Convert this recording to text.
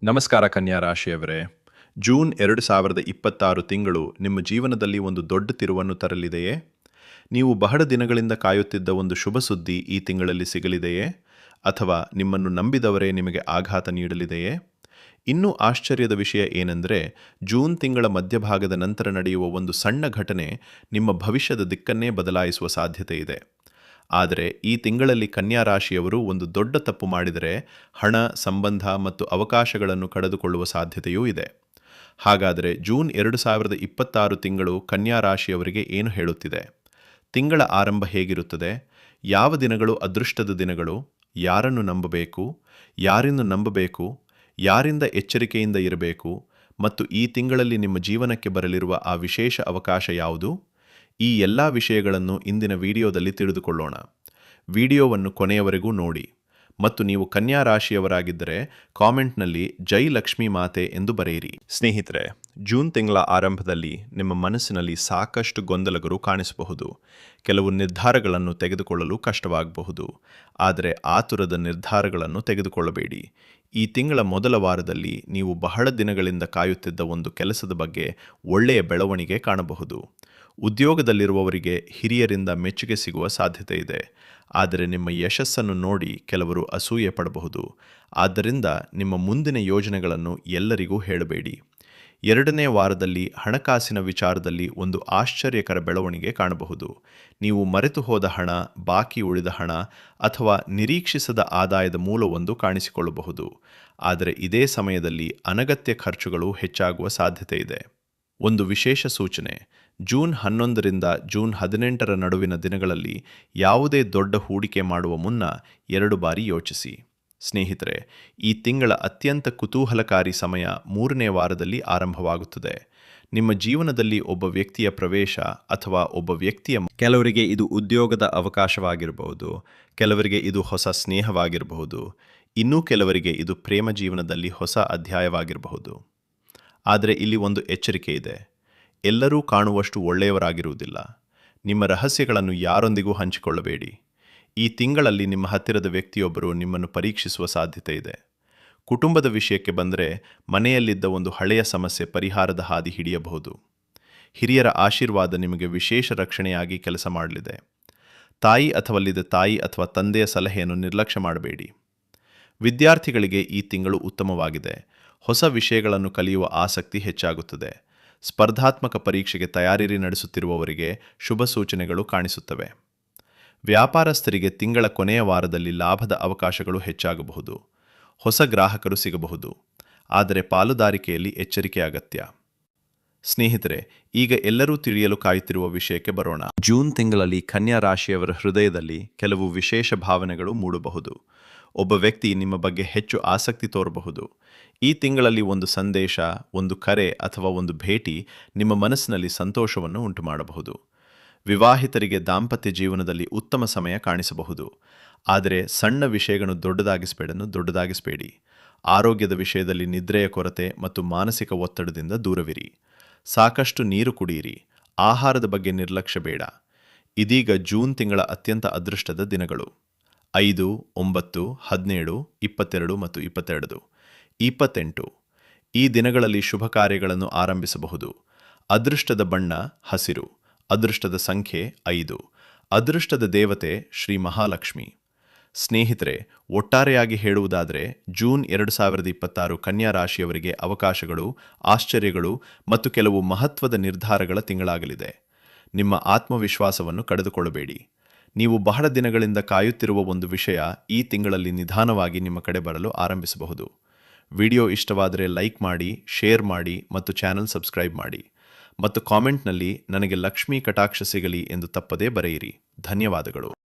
ನಮಸ್ಕಾರ ಕನ್ಯಾ ರಾಶಿಯವರೇ. ಜೂನ್ 2026 ತಿಂಗಳು ನಿಮ್ಮ ಜೀವನದಲ್ಲಿ ಒಂದು ದೊಡ್ಡ ತಿರುವನ್ನು ತರಲಿದೆಯೇ? ನೀವು ಬಹಳ ದಿನಗಳಿಂದ ಕಾಯುತ್ತಿದ್ದ ಒಂದು ಶುಭ ಸುದ್ದಿ ಈ ತಿಂಗಳಲ್ಲಿ ಸಿಗಲಿದೆಯೇ? ಅಥವಾ ನಿಮ್ಮನ್ನು ನಂಬಿದವರೇ ನಿಮಗೆ ಆಘಾತ ನೀಡಲಿದೆಯೇ? ಇನ್ನೂ ಆಶ್ಚರ್ಯದ ವಿಷಯ ಏನೆಂದರೆ, ಜೂನ್ ತಿಂಗಳ ಮಧ್ಯಭಾಗದ ನಂತರ ನಡೆಯುವ ಒಂದು ಸಣ್ಣ ಘಟನೆ ನಿಮ್ಮ ಭವಿಷ್ಯದ ದಿಕ್ಕನ್ನೇ ಬದಲಾಯಿಸುವ ಸಾಧ್ಯತೆ ಇದೆ. ಆದರೆ ಈ ತಿಂಗಳಲ್ಲಿ ಕನ್ಯಾ ರಾಶಿಯವರು ಒಂದು ದೊಡ್ಡ ತಪ್ಪು ಮಾಡಿದರೆ ಹಣ, ಸಂಬಂಧ ಮತ್ತು ಅವಕಾಶಗಳನ್ನು ಕಳೆದುಕೊಳ್ಳುವ ಸಾಧ್ಯತೆಯೂ ಇದೆ. ಹಾಗಾದರೆ ಜೂನ್ 2026 ತಿಂಗಳು ಕನ್ಯಾ ರಾಶಿಯವರಿಗೆ ಏನು ಹೇಳುತ್ತಿದೆ? ತಿಂಗಳ ಆರಂಭ ಹೇಗಿರುತ್ತದೆ? ಯಾವ ದಿನಗಳು ಅದೃಷ್ಟದ ದಿನಗಳು? ಯಾರನ್ನು ನಂಬಬೇಕು? ಯಾರಿಂದ ನಂಬಬೇಕು? ಯಾರಿಂದ ಎಚ್ಚರಿಕೆಯಿಂದ ಇರಬೇಕು? ಮತ್ತು ಈ ತಿಂಗಳಲ್ಲಿ ನಿಮ್ಮ ಜೀವನಕ್ಕೆ ಬರಲಿರುವ ಆ ವಿಶೇಷ ಅವಕಾಶ ಯಾವುದು? ಈ ಎಲ್ಲ ವಿಷಯಗಳನ್ನು ಇಂದಿನ ವಿಡಿಯೋದಲ್ಲಿ ತಿಳಿದುಕೊಳ್ಳೋಣ. ವಿಡಿಯೋವನ್ನು ಕೊನೆಯವರೆಗೂ ನೋಡಿ ಮತ್ತು ನೀವು ಕನ್ಯಾ ರಾಶಿಯವರಾಗಿದ್ದರೆ ಕಾಮೆಂಟ್ನಲ್ಲಿ ಜೈ ಲಕ್ಷ್ಮೀ ಮಾತೆ ಎಂದು ಬರೆಯಿರಿ. ಸ್ನೇಹಿತರೆ, ಜೂನ್ ತಿಂಗಳ ಆರಂಭದಲ್ಲಿ ನಿಮ್ಮ ಮನಸ್ಸಿನಲ್ಲಿ ಸಾಕಷ್ಟು ಗೊಂದಲಗಳು ಕಾಣಿಸಬಹುದು. ಕೆಲವು ನಿರ್ಧಾರಗಳನ್ನು ತೆಗೆದುಕೊಳ್ಳಲು ಕಷ್ಟವಾಗಬಹುದು. ಆದರೆ ಆತುರದ ನಿರ್ಧಾರಗಳನ್ನು ತೆಗೆದುಕೊಳ್ಳಬೇಡಿ. ಈ ತಿಂಗಳ ಮೊದಲ ವಾರದಲ್ಲಿ ನೀವು ಬಹಳ ದಿನಗಳಿಂದ ಕಾಯುತ್ತಿದ್ದ ಒಂದು ಕೆಲಸದ ಬಗ್ಗೆ ಒಳ್ಳೆಯ ಬೆಳವಣಿಗೆ ಕಾಣಬಹುದು. ಉದ್ಯೋಗದಲ್ಲಿರುವವರಿಗೆ ಹಿರಿಯರಿಂದ ಮೆಚ್ಚುಗೆ ಸಿಗುವ ಸಾಧ್ಯತೆ ಇದೆ. ಆದರೆ ನಿಮ್ಮ ಯಶಸ್ಸನ್ನು ನೋಡಿ ಕೆಲವರು ಅಸೂಯೆ ಪಡಬಹುದು. ಆದ್ದರಿಂದ ನಿಮ್ಮ ಮುಂದಿನ ಯೋಜನೆಗಳನ್ನು ಎಲ್ಲರಿಗೂ ಹೇಳಬೇಡಿ. ಎರಡನೇ ವಾರದಲ್ಲಿ ಹಣಕಾಸಿನ ವಿಚಾರದಲ್ಲಿ ಒಂದು ಆಶ್ಚರ್ಯಕರ ಬೆಳವಣಿಗೆ ಕಾಣಬಹುದು. ನೀವು ಮರೆತು ಹೋದ ಹಣ, ಬಾಕಿ ಉಳಿದ ಹಣ ಅಥವಾ ನಿರೀಕ್ಷಿಸದ ಆದಾಯದ ಮೂಲವೊಂದು ಕಾಣಿಸಿಕೊಳ್ಳಬಹುದು. ಆದರೆ ಇದೇ ಸಮಯದಲ್ಲಿ ಅನಗತ್ಯ ಖರ್ಚುಗಳು ಹೆಚ್ಚಾಗುವ ಸಾಧ್ಯತೆ ಇದೆ. ಒಂದು ವಿಶೇಷ ಸೂಚನೆ: ಜೂನ್ 11ರಿಂದ ಜೂನ್ 18ರ ನಡುವಿನ ದಿನಗಳಲ್ಲಿ ಯಾವುದೇ ದೊಡ್ಡ ಹೂಡಿಕೆ ಮಾಡುವ ಮುನ್ನ 2 ಬಾರಿ ಯೋಚಿಸಿ. ಸ್ನೇಹಿತರೆ, ಈ ತಿಂಗಳ ಅತ್ಯಂತ ಕುತೂಹಲಕಾರಿ ಸಮಯ 3ನೇ ವಾರದಲ್ಲಿ ಆರಂಭವಾಗುತ್ತದೆ. ನಿಮ್ಮ ಜೀವನದಲ್ಲಿ ಒಬ್ಬ ವ್ಯಕ್ತಿಯ ಪ್ರವೇಶ ಅಥವಾ ಒಬ್ಬ ವ್ಯಕ್ತಿಯ ಕೆಲವರಿಗೆ ಇದು ಉದ್ಯೋಗದ ಅವಕಾಶವಾಗಿರಬಹುದು, ಕೆಲವರಿಗೆ ಇದು ಹೊಸ ಸ್ನೇಹವಾಗಿರಬಹುದು, ಇನ್ನೂ ಕೆಲವರಿಗೆ ಇದು ಪ್ರೇಮ ಜೀವನದಲ್ಲಿ ಹೊಸ ಅಧ್ಯಾಯವಾಗಿರಬಹುದು. ಆದರೆ ಇಲ್ಲಿ ಒಂದು ಎಚ್ಚರಿಕೆ ಇದೆ: ಎಲ್ಲರೂ ಕಾಣುವಷ್ಟು ಒಳ್ಳೆಯವರಾಗಿರುವುದಿಲ್ಲ. ನಿಮ್ಮ ರಹಸ್ಯಗಳನ್ನು ಯಾರೊಂದಿಗೂ ಹಂಚಿಕೊಳ್ಳಬೇಡಿ. ಈ ತಿಂಗಳಲ್ಲಿ ನಿಮ್ಮ ಹತ್ತಿರದ ವ್ಯಕ್ತಿಯೊಬ್ಬರು ನಿಮ್ಮನ್ನು ಪರೀಕ್ಷಿಸುವ ಸಾಧ್ಯತೆ ಇದೆ. ಕುಟುಂಬದ ವಿಷಯಕ್ಕೆ ಬಂದರೆ, ಮನೆಯಲ್ಲಿದ್ದ ಒಂದು ಹಳೆಯ ಸಮಸ್ಯೆ ಪರಿಹಾರದ ಹಾದಿ ಹಿಡಿಯಬಹುದು. ಹಿರಿಯರ ಆಶೀರ್ವಾದ ನಿಮಗೆ ವಿಶೇಷ ರಕ್ಷಣೆಯಾಗಿ ಕೆಲಸ ಮಾಡಲಿದೆ. ತಾಯಿ ಅಥವಾ ತಂದೆಯ ಸಲಹೆಯನ್ನು ನಿರ್ಲಕ್ಷ್ಯ ಮಾಡಬೇಡಿ. ವಿದ್ಯಾರ್ಥಿಗಳಿಗೆ ಈ ತಿಂಗಳು ಉತ್ತಮವಾಗಿದೆ. ಹೊಸ ವಿಷಯಗಳನ್ನು ಕಲಿಯುವ ಆಸಕ್ತಿ ಹೆಚ್ಚಾಗುತ್ತದೆ. ಸ್ಪರ್ಧಾತ್ಮಕ ಪರೀಕ್ಷೆಗೆ ತಯಾರಿ ನಡೆಸುತ್ತಿರುವವರಿಗೆ ಶುಭ ಸೂಚನೆಗಳು ಕಾಣಿಸುತ್ತವೆ. ವ್ಯಾಪಾರಸ್ಥರಿಗೆ ತಿಂಗಳ ಕೊನೆಯ ವಾರದಲ್ಲಿ ಲಾಭದ ಅವಕಾಶಗಳು ಹೆಚ್ಚಾಗಬಹುದು. ಹೊಸ ಗ್ರಾಹಕರು ಸಿಗಬಹುದು. ಆದರೆ ಪಾಲುದಾರಿಕೆಯಲ್ಲಿ ಎಚ್ಚರಿಕೆ ಅಗತ್ಯ. ಸ್ನೇಹಿತರೆ, ಈಗ ಎಲ್ಲರೂ ತಿಳಿಯಲು ಕಾಯುತ್ತಿರುವ ವಿಷಯಕ್ಕೆ ಬರೋಣ. ಜೂನ್ ತಿಂಗಳಲ್ಲಿ ಕನ್ಯಾ ರಾಶಿಯವರ ಹೃದಯದಲ್ಲಿ ಕೆಲವು ವಿಶೇಷ ಭಾವನೆಗಳು ಮೂಡಬಹುದು. ಒಬ್ಬ ವ್ಯಕ್ತಿ ನಿಮ್ಮ ಬಗ್ಗೆ ಹೆಚ್ಚು ಆಸಕ್ತಿ ತೋರಬಹುದು. ಈ ತಿಂಗಳಲ್ಲಿ ಒಂದು ಸಂದೇಶ, ಒಂದು ಕರೆ ಅಥವಾ ಒಂದು ಭೇಟಿ ನಿಮ್ಮ ಮನಸ್ಸಿನಲ್ಲಿ ಸಂತೋಷವನ್ನು ಉಂಟುಮಾಡಬಹುದು. ವಿವಾಹಿತರಿಗೆ ದಾಂಪತ್ಯ ಜೀವನದಲ್ಲಿ ಉತ್ತಮ ಸಮಯ ಕಾಣಿಸಬಹುದು. ಆದರೆ ಸಣ್ಣ ವಿಷಯಗಳನ್ನು ದೊಡ್ಡದಾಗಿಸಬೇಡಿ. ಆರೋಗ್ಯದ ವಿಷಯದಲ್ಲಿ ನಿದ್ರೆಯ ಕೊರತೆ ಮತ್ತು ಮಾನಸಿಕ ಒತ್ತಡದಿಂದ ದೂರವಿರಿ. ಸಾಕಷ್ಟು ನೀರು ಕುಡಿಯಿರಿ. ಆಹಾರದ ಬಗ್ಗೆ ನಿರ್ಲಕ್ಷ್ಯ ಬೇಡ. ಇದೀಗ ಜೂನ್ ತಿಂಗಳ ಅತ್ಯಂತ ಅದೃಷ್ಟದ ದಿನಗಳು: 5, 9, 17, 22 ಮತ್ತು 28. ಈ ದಿನಗಳಲ್ಲಿ ಶುಭ ಕಾರ್ಯಗಳನ್ನು ಆರಂಭಿಸಬಹುದು. ಅದೃಷ್ಟದ ಬಣ್ಣ ಹಸಿರು. ಅದೃಷ್ಟದ ಸಂಖ್ಯೆ 5. ಅದೃಷ್ಟದ ದೇವತೆ ಶ್ರೀ ಮಹಾಲಕ್ಷ್ಮಿ. ಸ್ನೇಹಿತರೆ, ಒಟ್ಟಾರೆಯಾಗಿ ಹೇಳುವುದಾದರೆ ಜೂನ್ 2026 ಕನ್ಯಾ ರಾಶಿಯವರಿಗೆ ಅವಕಾಶಗಳು, ಆಶ್ಚರ್ಯಗಳು ಮತ್ತು ಕೆಲವು ಮಹತ್ವದ ನಿರ್ಧಾರಗಳ ತಿಂಗಳಾಗಲಿದೆ. ನಿಮ್ಮ ಆತ್ಮವಿಶ್ವಾಸವನ್ನು ಕಳೆದುಕೊಳ್ಳಬೇಡಿ. ನೀವು ಬಹಳ ದಿನಗಳಿಂದ ಕಾಯುತ್ತಿರುವ ಒಂದು ವಿಷಯ ಈ ತಿಂಗಳಲ್ಲಿ ನಿಧಾನವಾಗಿ ನಿಮ್ಮ ಕಡೆ ಬರಲು ಆರಂಭಿಸಬಹುದು. ವಿಡಿಯೋ ಇಷ್ಟವಾದರೆ ಲೈಕ್ ಮಾಡಿ, ಶೇರ್ ಮಾಡಿ ಮತ್ತು ಚಾನೆಲ್ ಸಬ್ಸ್ಕ್ರೈಬ್ ಮಾಡಿ. ಮತ್ತು ಕಾಮೆಂಟ್ನಲ್ಲಿ ನನಗೆ ಲಕ್ಷ್ಮೀ ಕಟಾಕ್ಷ ಸಿಗಲಿ ಎಂದು ತಪ್ಪದೇ ಬರೆಯಿರಿ. ಧನ್ಯವಾದಗಳು.